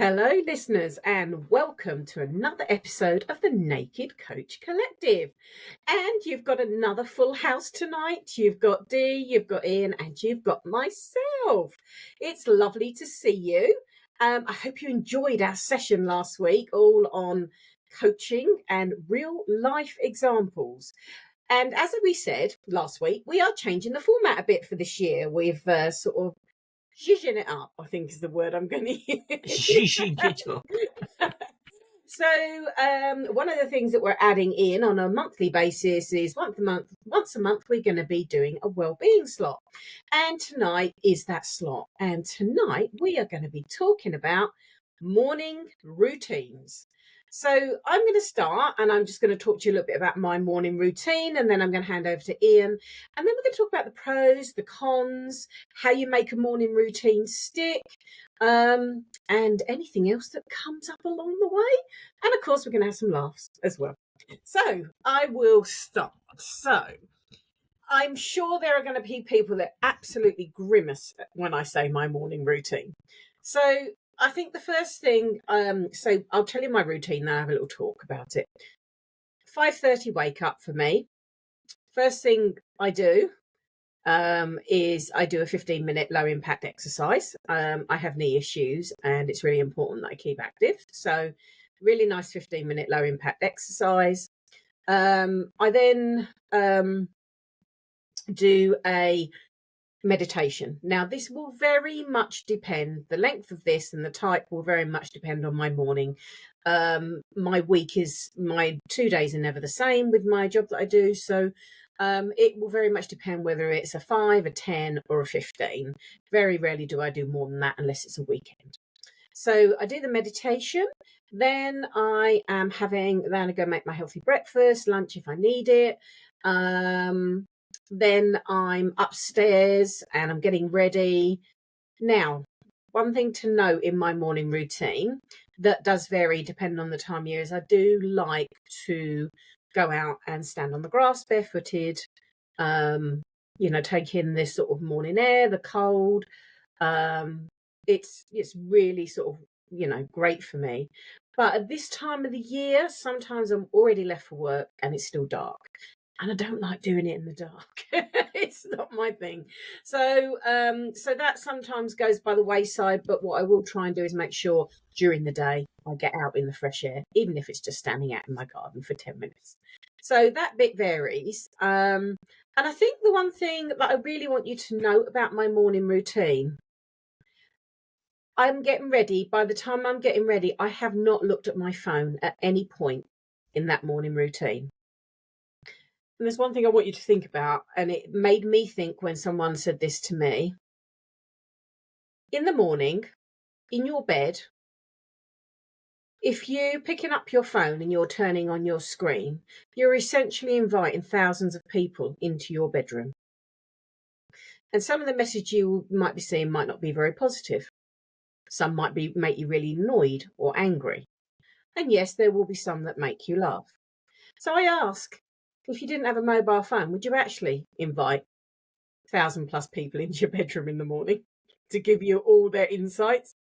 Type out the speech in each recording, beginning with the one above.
Hello, listeners, and welcome to another episode of the Naked Coach Collective. And you've got another full house tonight. You've got Dee, you've got Ian, and you've got myself. It's lovely to see you. I hope you enjoyed our session last week, all on coaching and real life examples. And as we said last week, we are changing the format a bit for this year. We've sort of zhuzhing it up, I think is the word I'm going to use. Zhuzhing it up. So one of the things that we're adding in on a monthly basis is once a month we're going to be doing a well-being slot. And tonight is that slot. And tonight we are going to be talking about morning routines. So I'm going to start and I'm just going to talk to you a little bit about my morning routine, and then I'm going to hand over to Ian, and then we're going to talk about the pros, the cons, how you make a morning routine stick, and anything else that comes up along the way. And of course, we're going to have some laughs as well. So I will start. So I'm sure there are going to be people that absolutely grimace when I say my morning routine. So I think the first thing, so I'll tell you my routine, then I'll have a little talk about it. 5:30 wake up for me. First thing I do is I do a 15-minute low impact exercise. I have knee issues and it's really important that I keep active. So really nice 15-minute low impact exercise. I then do a meditation. Now, this will very much depend, the length of this and the type will very much depend on my morning. My 2 days are never the same with my job that I do. So it will very much depend whether it's a 5, a 10 or a 15. Very rarely do I do more than that unless it's a weekend. So I do the meditation, then I go make my healthy breakfast, lunch if I need it. Then I'm upstairs and I'm getting ready. Now, one thing to note in my morning routine that does vary depending on the time of year is I do like to go out and stand on the grass barefooted, take in this sort of morning air, the cold. It's really sort of, great for me. But at this time of the year, sometimes I'm already left for work and it's still dark. And I don't like doing it in the dark. It's not my thing. So that sometimes goes by the wayside. But what I will try and do is make sure during the day I get out in the fresh air, even if it's just standing out in my garden for 10 minutes. So that bit varies. And I think the one thing that I really want you to know about my morning routine, I'm getting ready. By the time I'm getting ready, I have not looked at my phone at any point in that morning routine. And there's one thing I want you to think about, and it made me think when someone said this to me. In the morning, in your bed, if you're picking up your phone and you're turning on your screen, you're essentially inviting thousands of people into your bedroom. And some of the message you might be seeing might not be very positive. Some might make you really annoyed or angry. And yes, there will be some that make you laugh. So I ask, if you didn't have a mobile phone, would you actually invite 1,000+ people into your bedroom in the morning to give you all their insights?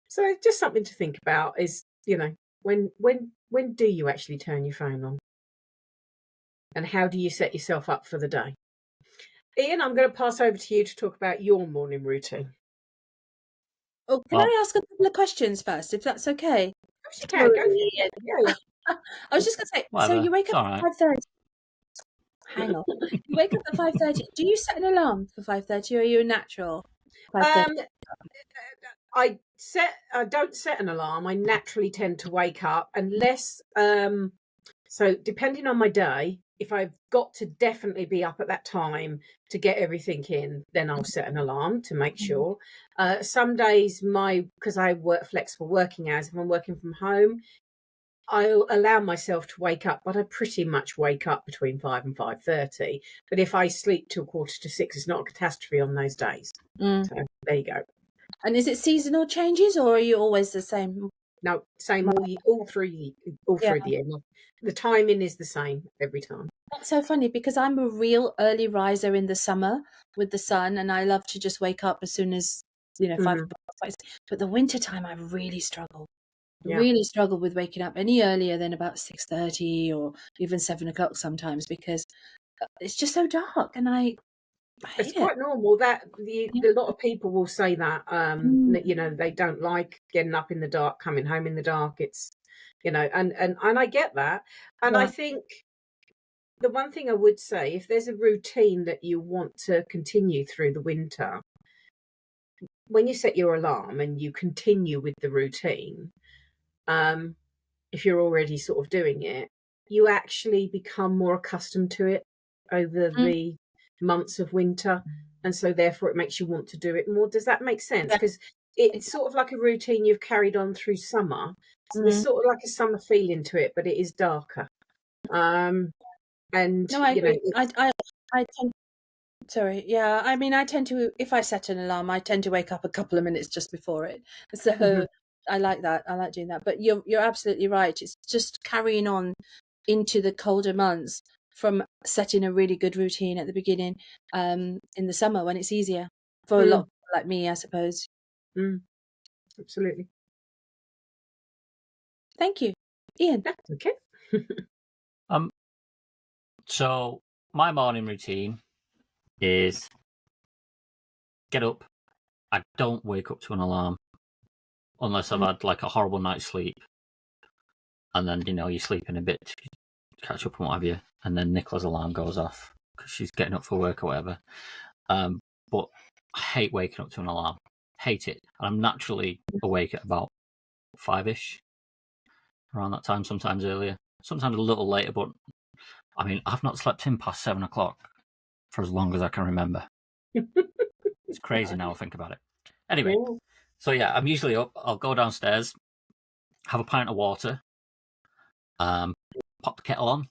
So just something to think about is, when do you actually turn your phone on? And how do you set yourself up for the day? Ian, I'm going to pass over to you to talk about your morning routine. Oh, can I ask a couple of questions first, if that's okay? Of course you can. Go for it. I was just going to say, so you wake up at 5:30. Hang on. You wake up at 5:30. Do you set an alarm for 5:30, or are you a natural? I don't set an alarm. I naturally tend to wake up unless, so depending on my day, if I've got to definitely be up at that time to get everything in, then I'll set an alarm to make sure. Some days because I work flexible working hours, if I'm working from home, I'll allow myself to wake up, but I pretty much wake up between 5 and 5:30. But if I sleep till 5:45, it's not a catastrophe on those days. So there you go. And is it seasonal changes, or are you always the same? No, same all through the year. The timing is the same every time. That's so funny because I'm a real early riser in the summer with the sun, and I love to just wake up as soon as 5 o'clock. But the winter time, I really struggle. Really struggle with waking up any earlier than about 6:30 or even 7 o'clock sometimes, because it's just so dark, and I hate it's quite normal that a lot of people will say that, they don't like getting up in the dark, coming home in the dark. It's, and I get that. And I think the one thing I would say, if there's a routine that you want to continue through the winter, when you set your alarm and you continue with the routine, if you're already sort of doing it, you actually become more accustomed to it over the months of winter. And so therefore it makes you want to do it more. Does that make sense? Because it's sort of like a routine you've carried on through summer. So there's sort of like a summer feeling to it, but it is darker. And no, I agree. I tend, sorry, yeah. I mean, I tend to, if I set an alarm, I tend to wake up a couple of minutes just before it. So I like that. I like doing that. But you're absolutely right. It's just carrying on into the colder months from setting a really good routine at the beginning, in the summer when it's easier for a lot of people like me, I suppose. Absolutely. Thank you, Ian. That's okay. So my morning routine is get up. I don't wake up to an alarm unless I've had like a horrible night's sleep, and then you're sleeping a bit to catch up and what have you, and then Nicola's alarm goes off because she's getting up for work or whatever. But I hate waking up to an alarm. Hate it. And I'm naturally awake at about 5ish, around that time. Sometimes earlier, sometimes a little later. But I mean, I've not slept in past 7 o'clock for as long as I can remember. It's crazy now I think about it. Anyway, so yeah, I'm usually up. I'll go downstairs, have a pint of water, pop the kettle on,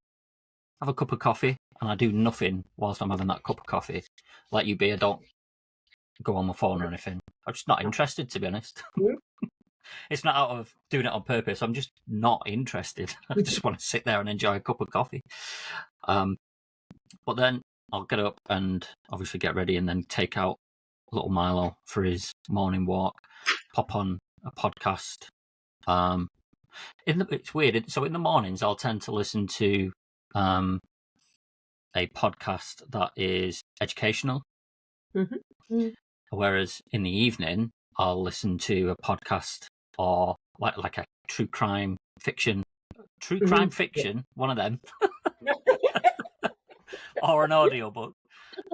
have a cup of coffee, and I do nothing whilst I'm having that cup of coffee. Like you be, I don't go on my phone or anything. I'm just not interested, to be honest. It's not out of doing it on purpose. I'm just not interested. I just want to sit there and enjoy a cup of coffee. But then I'll get up and obviously get ready and then take out little Milo for his morning walk, pop on a podcast. It's weird. So in the mornings, I'll tend to listen to a podcast that is educational. Whereas in the evening, I'll listen to a podcast or like a true crime fiction, one of them, or an audiobook,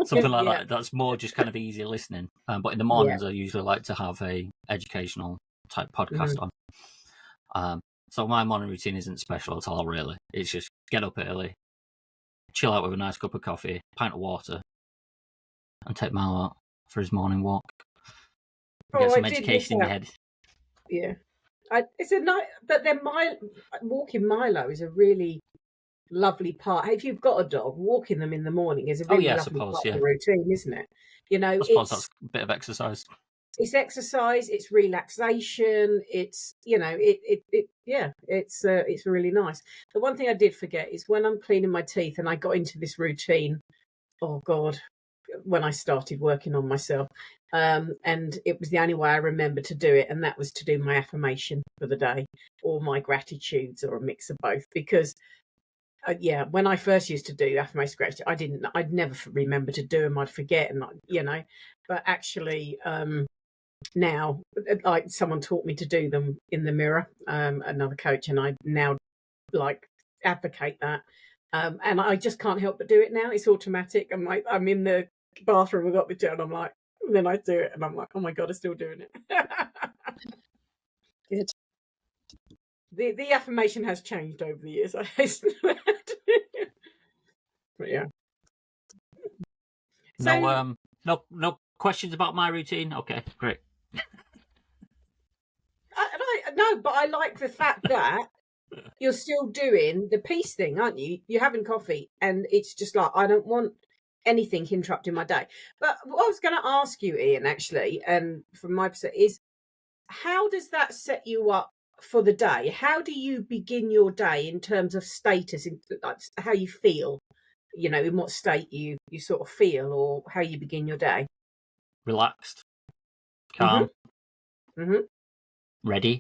something like that. That's more just kind of easier listening. But in the mornings, I usually like to have a educational type podcast on. So my morning routine isn't special at all, really. It's just get up early, chill out with a nice cup of coffee, pint of water, and take Milo out for his morning walk. Get some education in your head. Yeah. It's a nice, but then walking Milo is a really lovely part. If you've got a dog, walking them in the morning is a really lovely part of the routine, isn't it? I suppose that's a bit of exercise. It's exercise, it's relaxation, it's it's really nice. The one thing I did forget is when I'm cleaning my teeth, and I got into this routine, oh God, when I started working on myself, and it was the only way I remember to do it, and that was to do my affirmation for the day or my gratitudes or a mix of both. Because when I first used to do affirmation gratitude, I'd never remember to do them. I'd forget, and but actually now, like, someone taught me to do them in the mirror, another coach, and I now advocate that. And I just can't help but do it now. It's automatic. I'm in the bathroom, I've got the gel, and then I do it, and I'm like, oh my God, I'm still doing it. Good. The affirmation has changed over the years, I hasten to add. But yeah. So, no questions about my routine? Okay, great. No, but I like the fact that you're still doing the peace thing, aren't you? You're having coffee, and it's just like, I don't want anything interrupting my day. But what I was going to ask you, Ian, actually, and from my perspective, is how does that set you up for the day? How do you begin your day in terms of status, in how you feel? In what state you sort of feel, or how you begin your day? Relaxed. calm, Mm-hmm. ready.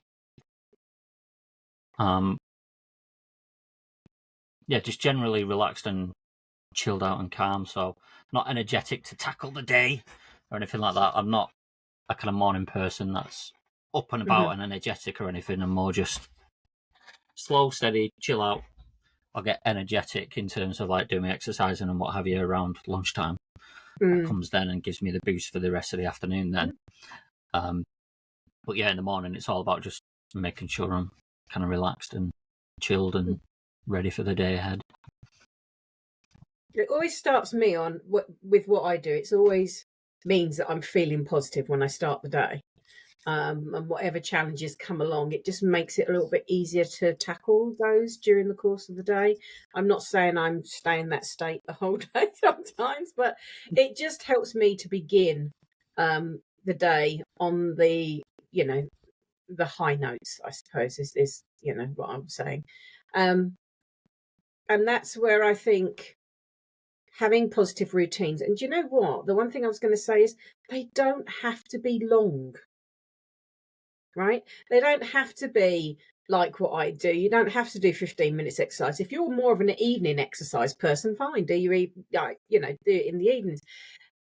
Yeah, just generally relaxed and chilled out and calm. So not energetic to tackle the day or anything like that. I'm not a kind of morning person that's up and about and energetic or anything. I'm more just slow, steady, chill out. I'll get energetic in terms of like doing exercising and what have you around lunchtime. That comes then and gives me the boost for the rest of the afternoon then. But yeah, in the morning it's all about just making sure I'm kind of relaxed and chilled and ready for the day ahead. It always starts me on with what I do. It's always means that I'm feeling positive when I start the day. And whatever challenges come along, it just makes it a little bit easier to tackle those during the course of the day. I'm not saying I'm staying in that state the whole day sometimes, but it just helps me to begin the day on the, the high notes, I suppose, is what I'm saying. And that's where I think having positive routines, and do you know what? The one thing I was going to say is they don't have to be long. Right? They don't have to be like what I do. You don't have to do 15 minutes exercise. If you're more of an evening exercise person, fine. Do do it in the evenings.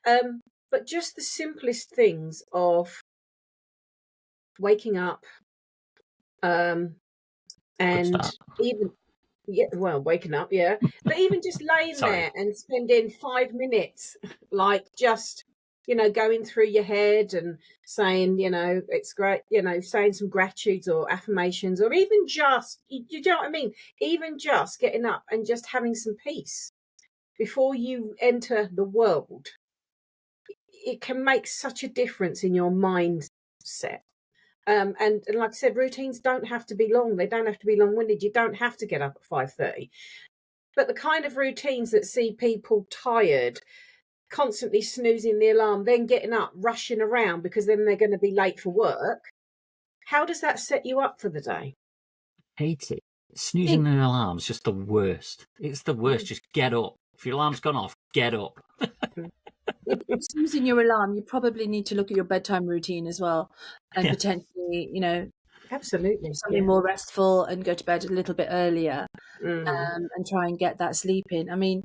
But just the simplest things of waking up, and even waking up, yeah. But even just laying there and spending 5 minutes, like just going through your head and saying, it's great, saying some gratitudes or affirmations, or even just, you know what I mean? Even just getting up and just having some peace before you enter the world. It can make such a difference in your mindset. And like I said, routines don't have to be long. They don't have to be long-winded. You don't have to get up at 5:30. But the kind of routines that see people tired, constantly snoozing the alarm, then getting up, rushing around because then they're going to be late for work. How does that set you up for the day? Hate it. Snoozing an alarm's just the worst. It's the worst. Just get up. If your alarm's gone off, get up. If you're snoozing your alarm, you probably need to look at your bedtime routine as well, and potentially, absolutely something more restful and go to bed a little bit earlier, and try and get that sleep in. I mean,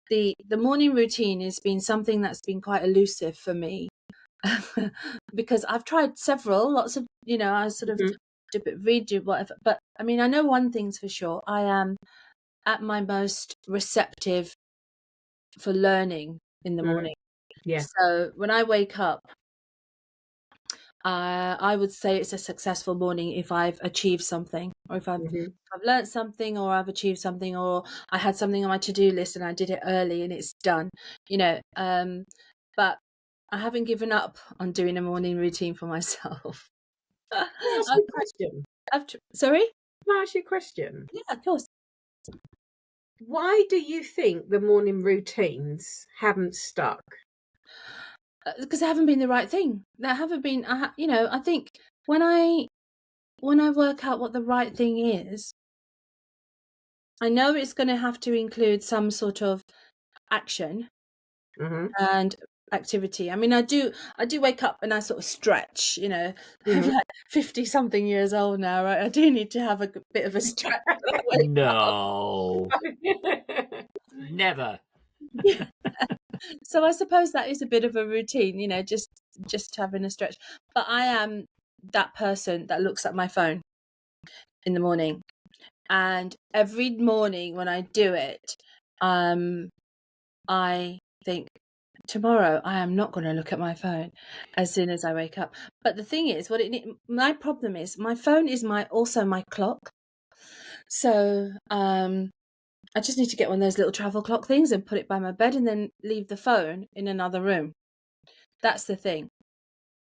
the morning routine has been something that's been quite elusive for me because I've tried lots of, I sort of do whatever. But I mean, I know one thing's for sure. I am at my most receptive for learning in the morning. Yeah. So when I wake up, I would say it's a successful morning if I've achieved something, or if I've learned something, or I've achieved something, or I had something on my to-do list and I did it early and it's done, but I haven't given up on doing a morning routine for myself. Can I ask you a question? Sorry? Can I ask you a question? Yeah, of course. Why do you think the morning routines haven't stuck? Because they haven't been the right thing. They haven't been, I think when I work out what the right thing is, I know it's going to have to include some sort of action and activity. I mean, I do wake up and I sort of stretch, I'm like 50 something years old now, right? I do need to have a bit of a stretch. No. Never. So I suppose that is a bit of a routine, just having a stretch. But I am that person that looks at my phone in the morning, and every morning when I do it, I think, tomorrow I am not going to look at my phone as soon as I wake up. But the thing is, my problem is my phone is also my clock. So I just need to get one of those little travel clock things and put it by my bed, and then leave the phone in another room. That's the thing.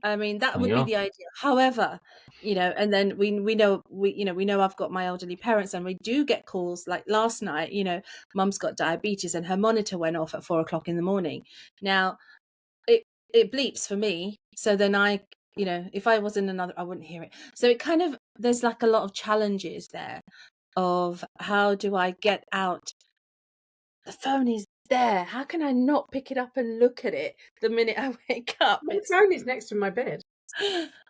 I mean, that would be the idea. However, and then we know I've got my elderly parents, and we do get calls like last night. Mum's got diabetes and her monitor went off at 4 o'clock in the morning. Now it bleeps for me, so then if I was in another, I wouldn't hear it. So it kind of, there's like a lot of challenges there of how do I get out. The phone is there. How can I not pick it up and look at it the minute I wake up? My phone is next to my bed.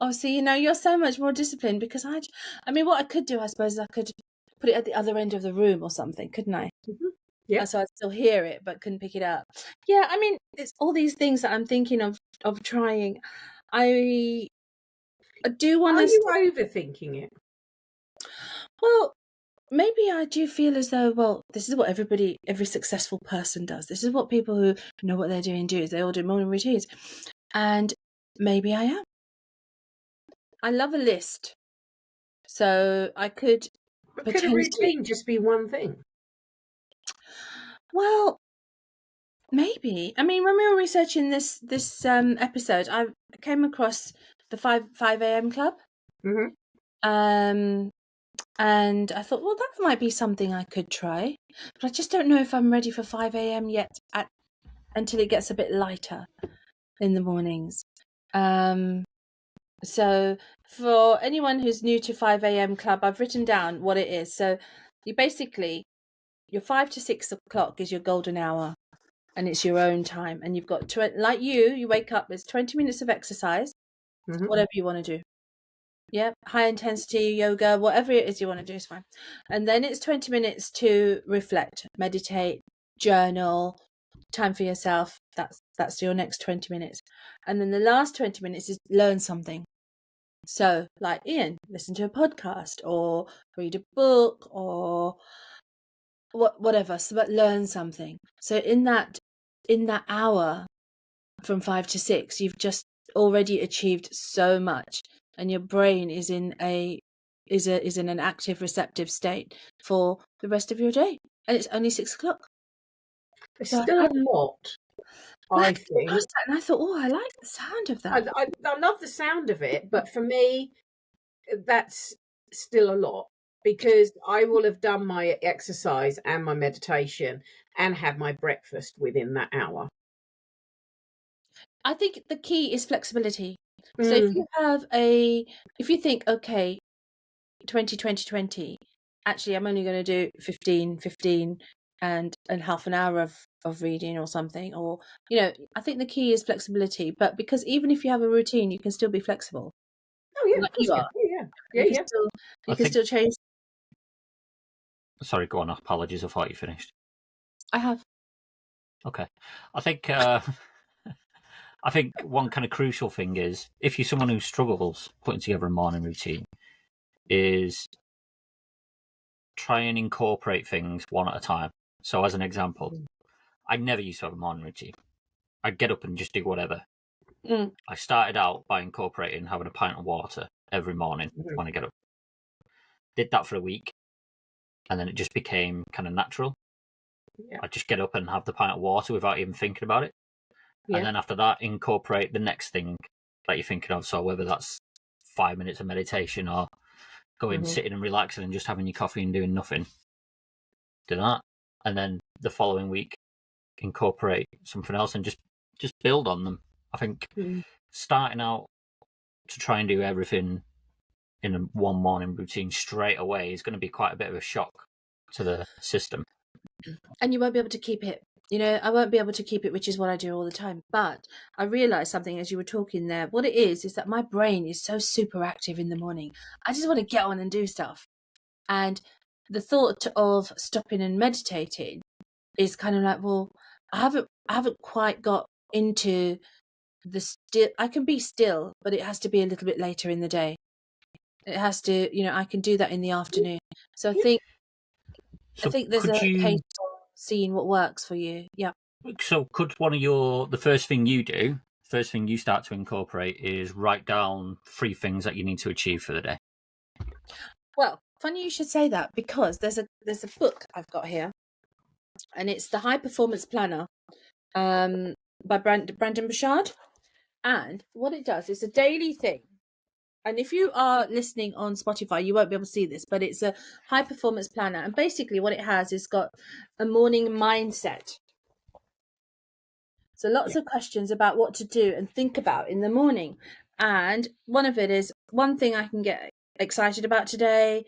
Oh, see, you're so much more disciplined because I mean, what I could do, I suppose, I could put it at the other end of the room or something, couldn't I? Yeah. So I'd still hear it, but couldn't pick it up. Yeah, I mean, it's all these things that I'm thinking of trying. I do want Are to. you overthinking it? Well, maybe I do feel as though, well, this is what every successful person does. This is what people who know what they're doing do. Is they all do morning routines, and maybe I am. I love a list, so I could. But could a routine just be one thing? Well, maybe. I mean, when we were researching this episode, I came across the 5 a.m. club. Mm-hmm. And I thought, well, that might be something I could try, but I just don't know if I'm ready for 5 a.m. yet until it gets a bit lighter in the mornings. So for anyone who's new to 5 a.m. club, I've written down what it is. So your 5 to 6 o'clock is your golden hour, and it's your own time. And you've got, like you wake up, there's 20 minutes of exercise, whatever you want to do. Yeah, high intensity yoga, whatever it is you want to do is fine. And then it's 20 minutes to reflect, meditate, journal, time for yourself. That's your next 20 minutes. And then the last 20 minutes is learn something. So, like Ian, listen to a podcast or read a book or whatever. So, but learn something. So in that hour from 5 to 6, you've just already achieved so much, and your brain is in an active receptive state for the rest of your day, and it's only 6 o'clock. It's still a lot, I think. And I thought, oh, I like the sound of that. I love the sound of it, but for me, that's still a lot, because I will have done my exercise and my meditation and had my breakfast within that hour. I think the key is flexibility. So if you think, okay, 20, actually I'm only going to do 15 and half an hour of reading or something, or I think the key is flexibility. But because even if you have a routine, you can still be flexible. Oh yeah, like you are. You can still change. Sorry, go on. Apologies, I thought you finished. I have. Okay, I think one kind of crucial thing is, if you're someone who struggles putting together a morning routine, is try and incorporate things one at a time. So as an example, I never used to have a morning routine. I'd get up and just do whatever. I started out by incorporating having a pint of water every morning when I get up. Did that for a week, and then it just became kind of natural. Yeah. I'd just get up and have the pint of water without even thinking about it. Yeah. And then after that, incorporate the next thing that you're thinking of. So whether that's 5 minutes of meditation or going, sitting and relaxing and just having your coffee and doing nothing. Do that. And then the following week, incorporate something else and just build on them. I think starting out to try and do everything in a one morning routine straight away is going to be quite a bit of a shock to the system. And you won't be able to keep it. I won't be able to keep it, which is what I do all the time. But I realised something as you were talking there. What it is that my brain is so super active in the morning. I just want to get on and do stuff. And the thought of stopping and meditating is kind of like, well, I haven't quite got into the still. I can be still, but it has to be a little bit later in the day. It has to, I can do that in the afternoon. So I think there's a case for seeing what works for you. Yeah. So could the first thing you start to incorporate is write down 3 things that you need to achieve for the day? Well, funny you should say that, because there's a book I've got here, and it's the High Performance Planner by Brandon Bouchard. And what it does is a daily thing. And if you are listening on Spotify, you won't be able to see this, but it's a high performance planner. And basically what it has is got a morning mindset. So lots of questions about what to do and think about in the morning. And one of it is, one thing I can get excited about today,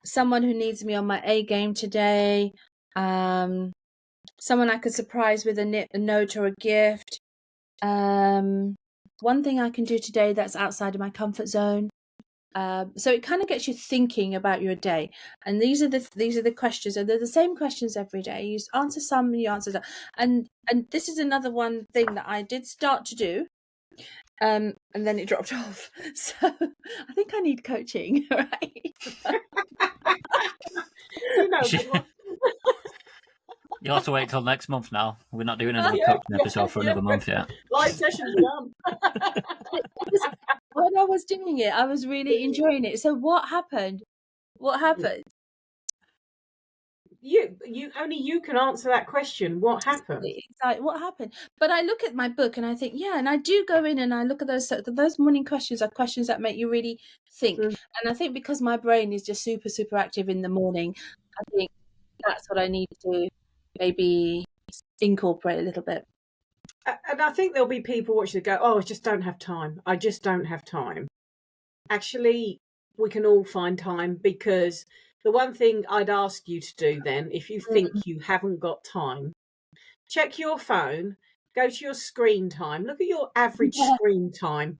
someone who needs me on my A game today, someone I could surprise with a note or a gift, one thing I can do today that's outside of my comfort zone. So it kind of gets you thinking about your day, and these are the questions, and they're the same questions every day. You answer some, and you answer that, and this is another one thing that I did start to do, and then it dropped off. So I think I need coaching, right? You know, but You'll have to wait till next month now. We're not doing another Yeah, coaching episode for another month yet. live session's done. When I was doing it, I was really enjoying it. So what happened? What happened? You only you can answer that question. What happened? It's like, what happened? But I look at my book and I think, yeah, and I do go in and I look at those morning questions are questions that make you really think. Mm. And I think because my brain is just super, super active in the morning, I think that's what I need to maybe incorporate a little bit. And I think there'll be people watching that go, "Oh, I just don't have time. I just don't have time." Actually, we can all find time, because the one thing I'd ask you to do then, if you think you haven't got time, check your phone, go to your screen time, look at your average screen time,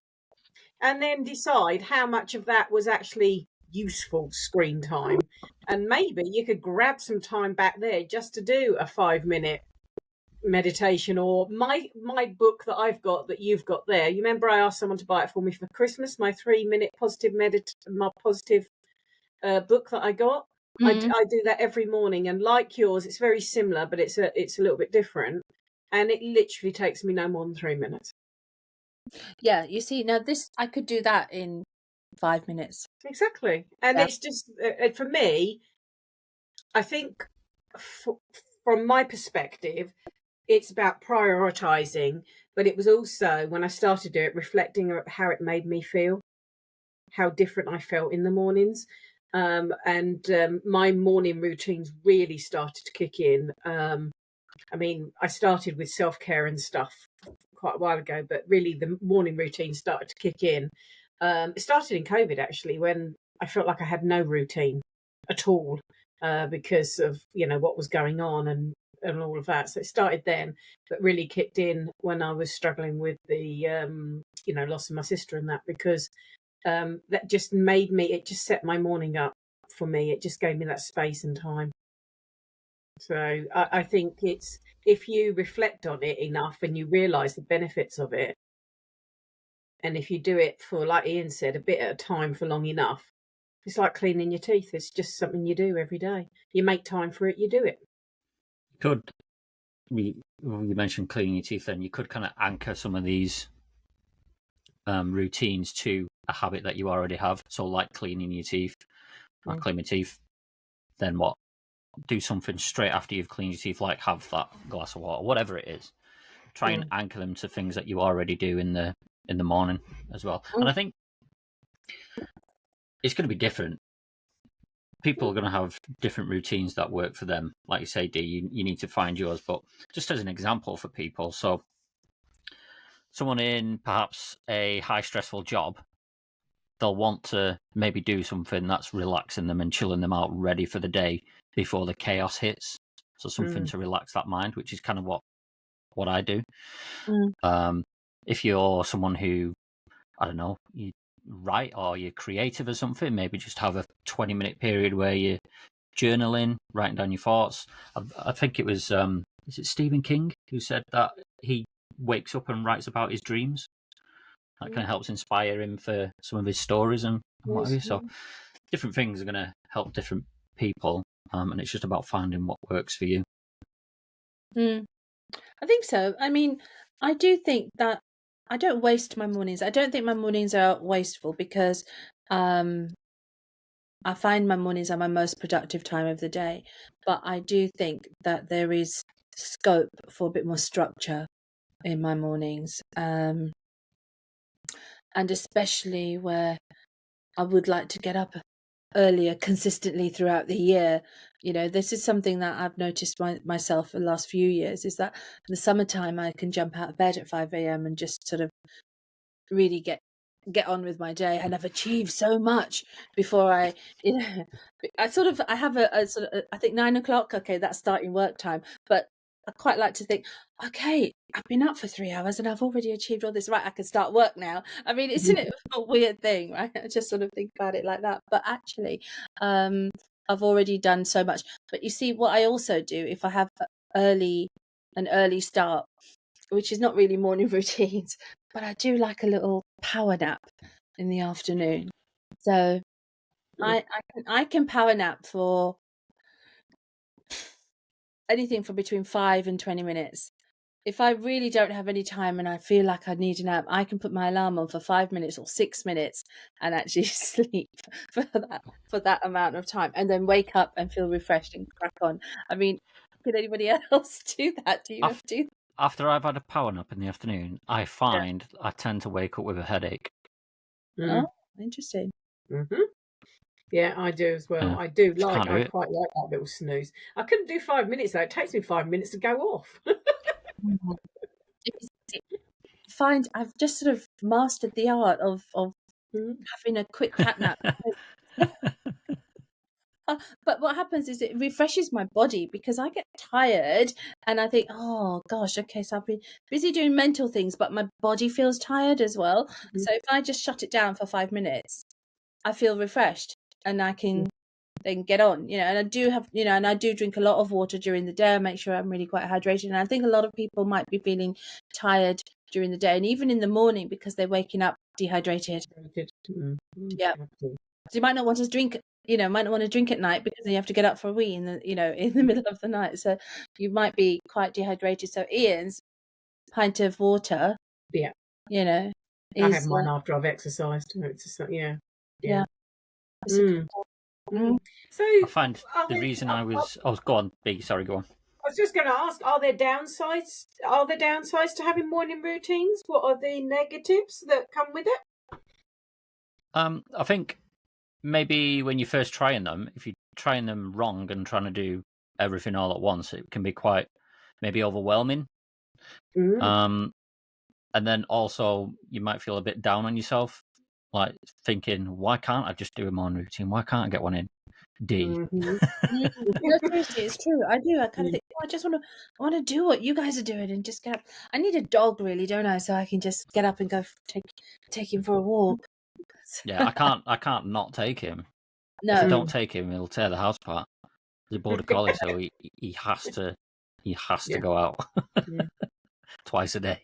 and then decide how much of that was actually useful screen time. And maybe you could grab some time back there just to do a 5-minute meditation, or my book that I've got that you've got there. You remember I asked someone to buy it for me for Christmas, my 3-minute positive book that I got. I do that every morning, and like yours, it's very similar, but it's a little bit different, and it literally takes me no more than 3 minutes. Yeah, you see, now this, I could do that in 5 minutes. Exactly. And Yeah. it's just, for me, I think from my perspective, it's about prioritizing, but it was also, when I started it, reflecting how it made me feel, how different I felt in the mornings. My morning routines really started to kick in. I mean, I started with self-care and stuff quite a while ago, but really the morning routine started to kick in. It started in COVID, actually, when I felt like I had no routine at all, because of, what was going on and all of that. So it started then, but really kicked in when I was struggling with the, loss of my sister and that, because that just it just set my morning up for me. It just gave me that space and time. So I think it's, if you reflect on it enough and you realise the benefits of it, and if you do it for, like Ian said, a bit at a time for long enough, it's like cleaning your teeth. It's just something you do every day. You make time for it, you do it. You mentioned cleaning your teeth, then you could kind of anchor some of these routines to a habit that you already have. So like cleaning your teeth, I clean my teeth, then what? Do something straight after you've cleaned your teeth, like have that glass of water, whatever it is. Try and anchor them to things that you already do in the morning as well. And I think it's going to be different. People are going to have different routines that work for them. Like you say, Dee, you need to find yours. But just as an example for people, so someone in perhaps a high stressful job, they'll want to maybe do something that's relaxing them and chilling them out, ready for the day before the chaos hits. So something to relax that mind, which is kind of what I do. If you're someone who, I don't know, you write or you're creative or something, maybe just have a 20-minute period where you're journaling, writing down your thoughts. I think it was, is it Stephen King who said that he wakes up and writes about his dreams? That kind of helps inspire him for some of his stories and what have you. So different things are going to help different people, and it's just about finding what works for you. I think so. I mean, I do think that I don't waste my mornings. I don't think my mornings are wasteful, because I find my mornings are my most productive time of the day. But I do think that there is scope for a bit more structure in my mornings. And especially where I would like to get up earlier consistently throughout the year. This is something that I've noticed myself in the last few years, is that in the summertime I can jump out of bed at 5 a.m. and just sort of really get on with my day, and I've achieved so much before I have I think 9 o'clock, okay, that's starting work time, but I quite like to think, okay, I've been up for 3 hours and I've already achieved all this. Right, I can start work now. I mean, isn't it a weird thing, right? I just sort of think about it like that. But actually, I've already done so much. But you see, what I also do if I have an early start, which is not really morning routines, but I do like a little power nap in the afternoon. So I can power nap for anything from between 5 and 20 minutes. If I really don't have any time and I feel like I need a nap, I can put my alarm on for 5 minutes or 6 minutes and actually sleep for that amount of time, and then wake up and feel refreshed and crack on. I mean, could anybody else do that? Do you ever do that? After I've had a power nap in the afternoon, I find I tend to wake up with a headache. Oh, interesting. Mm-hmm. Yeah, I do as well. Yeah, I do I quite like that little snooze. I couldn't do 5 minutes though. It takes me 5 minutes to go off. Find I've just sort of mastered the art of having a quick cat nap. But what happens is it refreshes my body, because I get tired and I think, oh gosh, okay, so I've been busy doing mental things, but my body feels tired as well. So if I just shut it down for 5 minutes, I feel refreshed and I can then get on, and I do have, and I do drink a lot of water during the day. I make sure I'm really quite hydrated. And I think a lot of people might be feeling tired during the day and even in the morning because they're waking up dehydrated. Yeah. So you might not want to drink, might not want to drink at night because then you have to get up for a wee in the middle of the night. So you might be quite dehydrated. So Ian's pint of water, I have mine after I've exercised. It's just, yeah. So I find the reason I was... Oh, go on, B. Sorry, go on. I was just going to ask: Are there downsides? Are there downsides to having morning routines? What are the negatives that come with it? I think maybe when you're first trying them, if you're trying them wrong and trying to do everything all at once, it can be quite maybe overwhelming. And then also you might feel a bit down on yourself, like thinking, why can't I just do a morning routine? Why can't I get one in? D. No, seriously, it's true. I do. I kind of think, I just want to do what you guys are doing and just get up. I need a dog, really, don't I? So I can just get up and go take him for a walk. Yeah, I can't not take him. No. If I don't take him, he'll tear the house apart. He's a border collie, so he has to go out twice a day.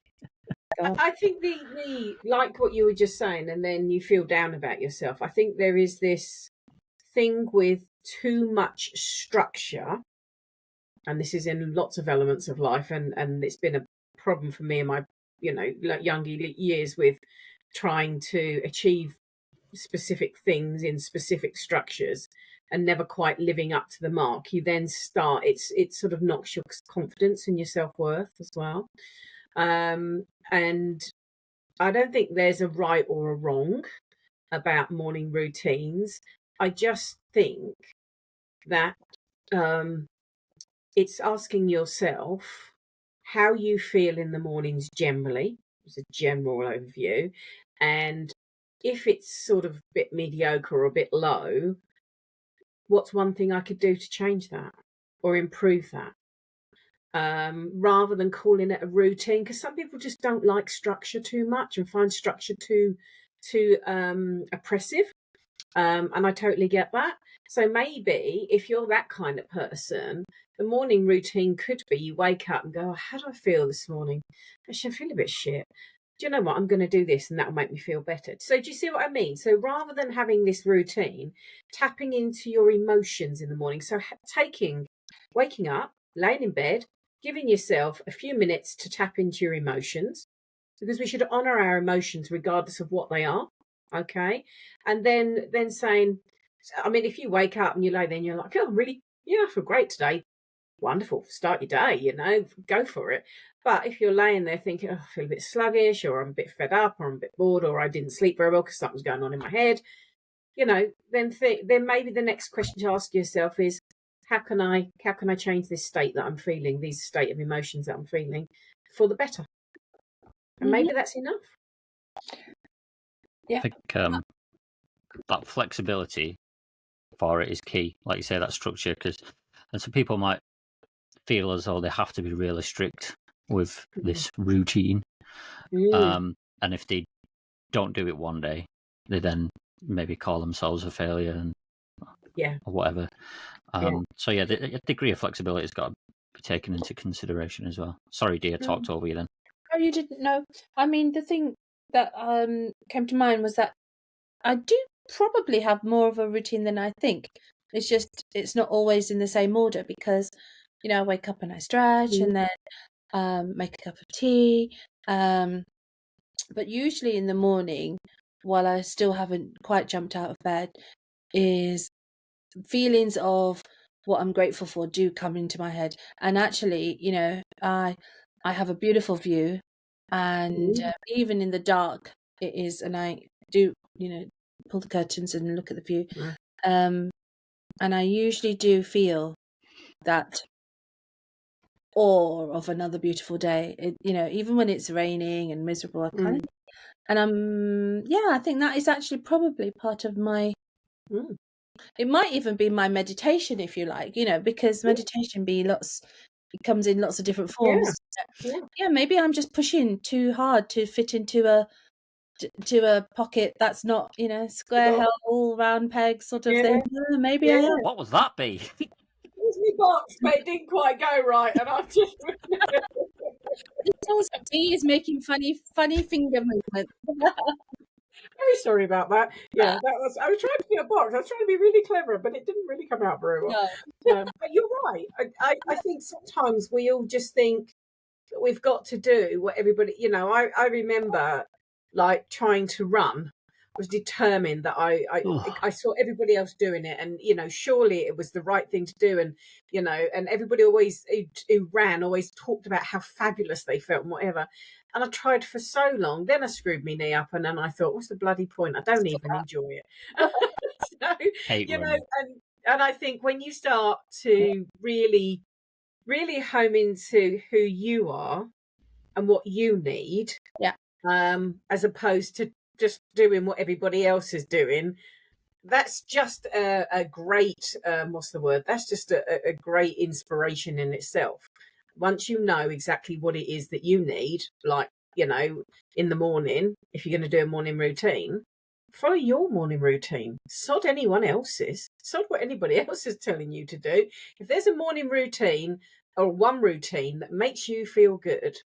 I think the like what you were just saying, and then you feel down about yourself. I think there is this thing with too much structure, and this is in lots of elements of life, and it's been a problem for me in my younger years with trying to achieve specific things in specific structures and never quite living up to the mark. You then start, it sort of knocks your confidence and your self-worth as well. And I don't think there's a right or a wrong about morning routines. I just think that it's asking yourself how you feel in the mornings generally. It's a general overview. And if it's sort of a bit mediocre or a bit low, what's one thing I could do to change that or improve that? Rather than calling it a routine, because some people just don't like structure too much and find structure too oppressive. And I totally get that. So maybe if you're that kind of person, the morning routine could be you wake up and go, how do I feel this morning? Actually, I feel a bit shit. Do you know what? I'm going to do this and that will make me feel better. So do you see what I mean? So rather than having this routine, tapping into your emotions in the morning. So waking up, laying in bed, giving yourself a few minutes to tap into your emotions, because we should honor our emotions regardless of what they are. Okay. And then saying, I mean, if you wake up and you lay there and you're like, oh, really? Yeah, I feel great today. Wonderful. Start your day, go for it. But if you're laying there thinking, oh, I feel a bit sluggish, or I'm a bit fed up, or I'm a bit bored, or I didn't sleep very well because something's going on in my head, then maybe the next question to ask yourself is, how can I change this state that I'm feeling, these state of emotions that I'm feeling, for the better? And maybe that's enough. Yeah. I think that flexibility for it is key. Like you say, that structure, and some people might feel as though they have to be really strict with this routine. Mm. And if they don't do it one day, they then maybe call themselves a failure and or whatever. So yeah, the degree of flexibility has got to be taken into consideration as well. Sorry, dear, talked over you then. Oh, you didn't know. I mean, the thing that came to mind was that I do probably have more of a routine than I think. It's just it's not always in the same order because, you know, I wake up and I stretch and then make a cup of tea. But usually in the morning, while I still haven't quite jumped out of bed, is feelings of what I'm grateful for do come into my head. And actually, you know, I have a beautiful view, and even in the dark, it is. And I do, you know, pull the curtains and look at the view. And I usually do feel that awe of another beautiful day. You know, even when it's raining and miserable, I kind of, and I think that is actually probably part of my. It might even be my meditation, if you like, you know, because meditation it comes in lots of different forms. Yeah, maybe I'm just pushing too hard to fit into a pocket that's not, you know, square hole, round peg sort of thing. Yeah, maybe I am. What was that be? It was my box, but it didn't quite go right, and I'm just. Dee is making funny finger movements. Very sorry about that. Yeah, I was trying to do a box. I was trying to be really clever, but it didn't really come out very well. No. But you're right. I think sometimes we all just think that we've got to do what everybody. You know, I remember like trying to run. I was determined that I saw everybody else doing it, and you know, surely it was the right thing to do, and you know, and everybody always who ran always talked about how fabulous they felt and whatever. And I tried for so long. Then I screwed my knee up, and then I thought, "What's the bloody point? I don't even enjoy it." So, you know, and I think when you start to really, really home into who you are and what you need, as opposed to just doing what everybody else is doing, that's just a great what's the word? That's just a great inspiration in itself. Once you know exactly what it is that you need, like, you know, in the morning, if you're going to do a morning routine, follow your morning routine. Sod anyone else's. Sod what anybody else is telling you to do. If there's a morning routine or one routine that makes you feel good,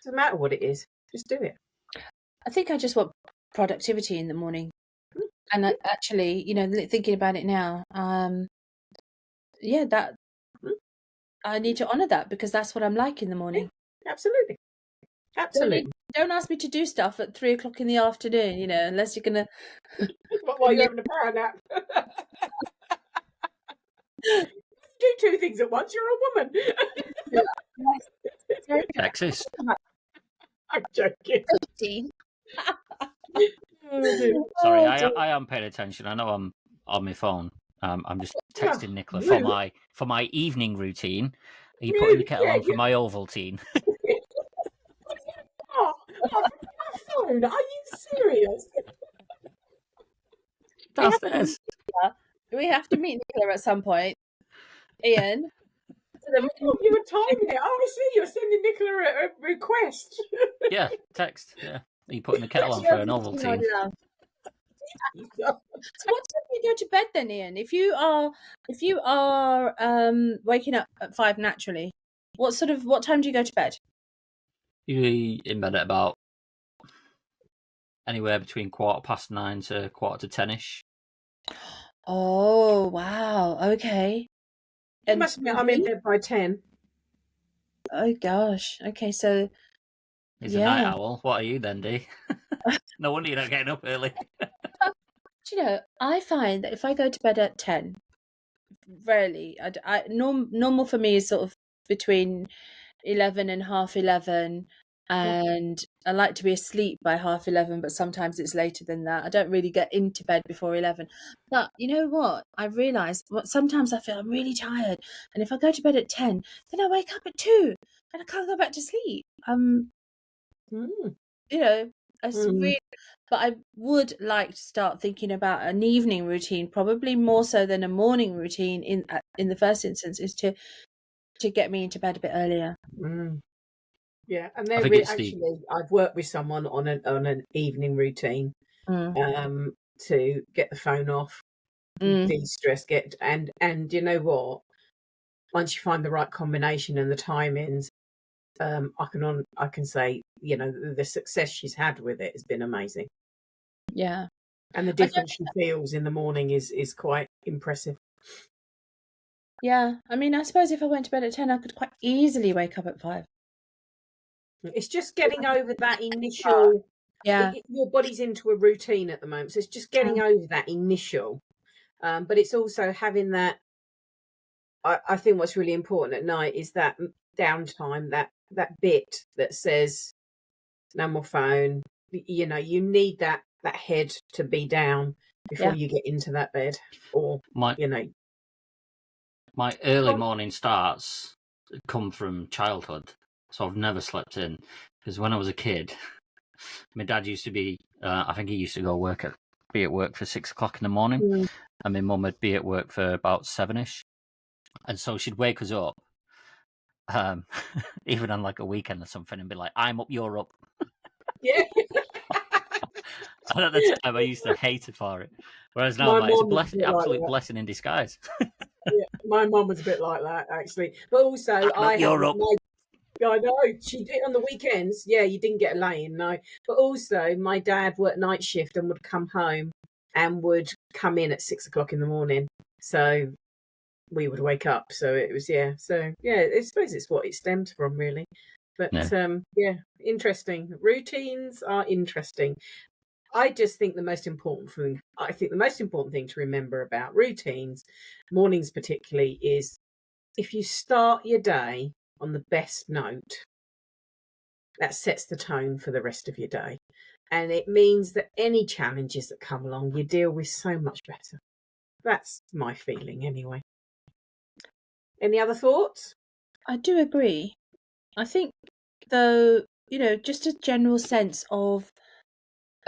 doesn't matter what it is, just do it. I think I just want productivity in the morning. And actually, you know, thinking about it now, that I need to honour that because that's what I'm like in the morning. Absolutely. Don't ask me to do stuff at 3:00 in the afternoon, you know, unless you're gonna. While you're having a power nap. Do two things at once. You're a woman. Sexist. I'm joking. Sorry, I am paying attention. I know I'm on my phone. I'm just texting Nicola for my evening routine. Are you putting the kettle on for my Ovaltine? Phone? Are you serious? Downstairs. We have to meet Nicola at some point, Ian. You were timing it. Oh, I see. You're sending Nicola a request. Yeah, text. Yeah. Are you putting the kettle on for an Ovaltine? So what time do you go to bed then, Ian? If you are waking up at 5 naturally, what time do you go to bed? Usually in bed at about anywhere between 9:15 to 10:15ish. Oh wow! Okay. You must admit, I'm in bed by 10. Oh gosh. Okay, so he's a night owl. What are you then, Dee? No wonder you're not getting up early. Do you know, I find that if I go to bed at 10, rarely. Normal for me is sort of between 11 and half 11, and I like to be asleep by half 11, but sometimes it's later than that. I don't really get into bed before 11. But you know what? I've realised sometimes I feel I'm really tired, and if I go to bed at 10, then I wake up at 2 and I can't go back to sleep. You know, but I would like to start thinking about an evening routine, probably more so than a morning routine in the first instance, is to to get me into bed a bit earlier. Yeah, and I they're think it's actually, I've worked with someone on an evening routine to get the phone off, de-stress, and you know what? Once you find the right combination and the timings, I can say, you know, the success she's had with it has been amazing. Yeah. And the difference she feels in the morning is quite impressive. Yeah, I mean, I suppose if I went to bed at 10, I could quite easily wake up at 5. It's just getting over that initial. Yeah. Your body's into a routine at the moment, so it's just getting over that initial. But it's also having that. I think what's really important at night is that downtime, that bit that says no more phone. You know, you need that head to be down before you get into that bed, or you know. My early morning starts come from childhood, so I've never slept in. Because when I was a kid, my dad used to be, I think he used to be at work for 6 o'clock in the morning, and my mum would be at work for about 7ish. And so she'd wake us up, even on like a weekend or something, and be like, "I'm up, you're up." Yeah. And at the time, I used to hate her for it. Whereas now, I'm like, it's an absolute blessing in disguise. Yeah, my mum was a bit like that, actually. But also, I know she did on the weekends. Yeah, you didn't get a lay-in, no. But also, my dad worked night shift and would come home and would come in at 6 o'clock in the morning. So we would wake up. So it was, So I suppose it's what it stems from, really. But interesting. Routines are interesting. I just think the most important thing to remember about routines, mornings particularly, is if you start your day on the best note, that sets the tone for the rest of your day. And it means that any challenges that come along, you deal with so much better. That's my feeling anyway. Any other thoughts? I do agree. I think, though, you know, just a general sense of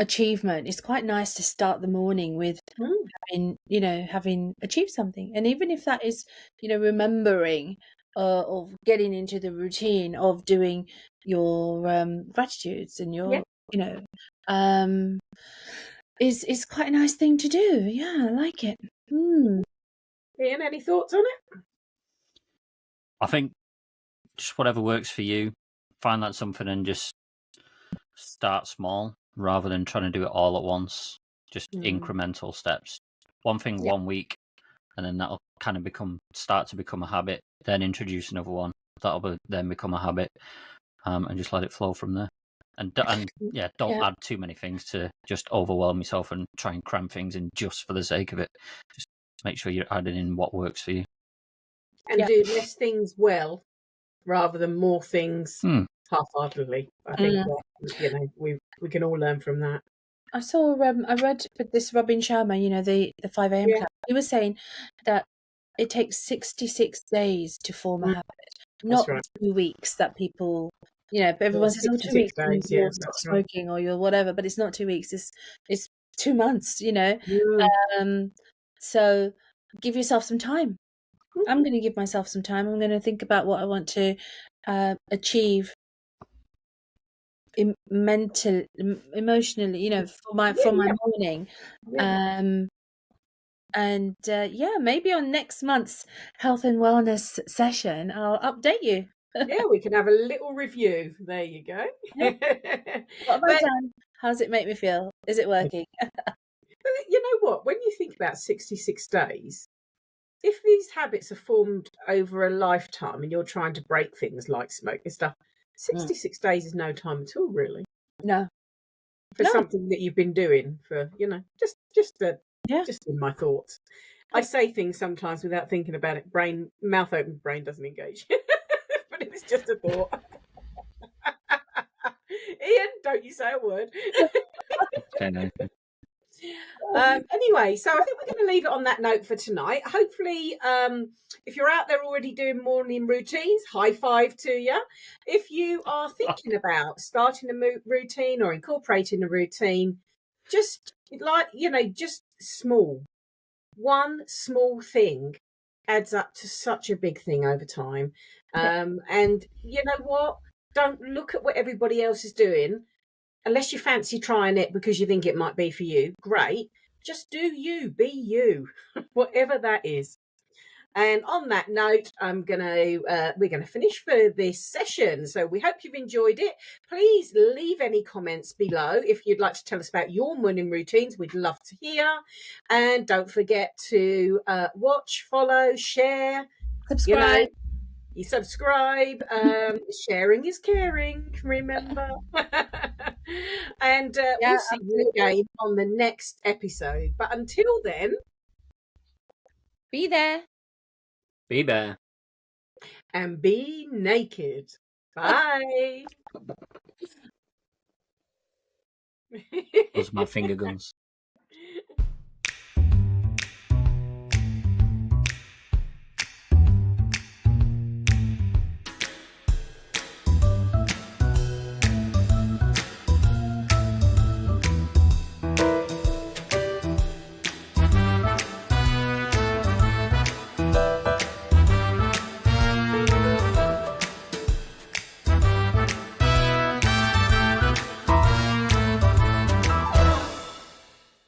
achievement. It's quite nice to start the morning with having achieved something. And even if that is, remembering of getting into the routine of doing your gratitudes and your, is quite a nice thing to do. Yeah, I like it. Ian, any thoughts on it? I think just whatever works for you, find that something and just start small rather than trying to do it all at once. Just incremental steps. One thing 1 week, and then that'll kind of start to become a habit. Then introduce another one. That'll then become a habit, and just let it flow from there. And don't add too many things to just overwhelm yourself and try and cram things in just for the sake of it. Just make sure you're adding in what works for you. And do less things well rather than more things half-heartedly. I think that, we can all learn from that. I saw I read with this Robin Sharma, the 5 a.m. club. He was saying that it takes 66 days to form a habit, not 2 weeks that people, everyone says, 2 weeks days, you'll stop smoking or you'll whatever, but it's not 2 weeks, it's 2 months, so give yourself some time. I'm going to give myself some time. I'm going to think about what I want to achieve emotionally, for my morning. Maybe on next month's health and wellness session, I'll update you. We can have a little review. There you go. What have I done? How does it make me feel? Is it working? But you know what? When you think about 66 days, if these habits are formed over a lifetime and you're trying to break things like smoking stuff, 66 days is no time at all, really. No. For something that you've been doing for, just in my thoughts. I say things sometimes without thinking about it. Mouth open, brain doesn't engage. But it was just a thought. Ian, don't you say a word. Anyway, so I think we're going to leave it on that note for tonight. Hopefully, if you're out there already doing morning routines, high five to you. If you are thinking about starting a routine or incorporating a routine, just small. One small thing adds up to such a big thing over time. And you know what? Don't look at what everybody else is doing unless you fancy trying it because you think it might be for you. Great. Just do you, be you, whatever that is. And on that note, we're gonna finish for this session. So we hope you've enjoyed it. Please leave any comments below if you'd like to tell us about your morning routines. We'd love to hear. And don't forget to watch, follow, share, subscribe. You subscribe. Sharing is caring. Remember. And we'll see you again on the next episode. But until then, be there. Be there. And be naked. Bye. Those are my finger guns.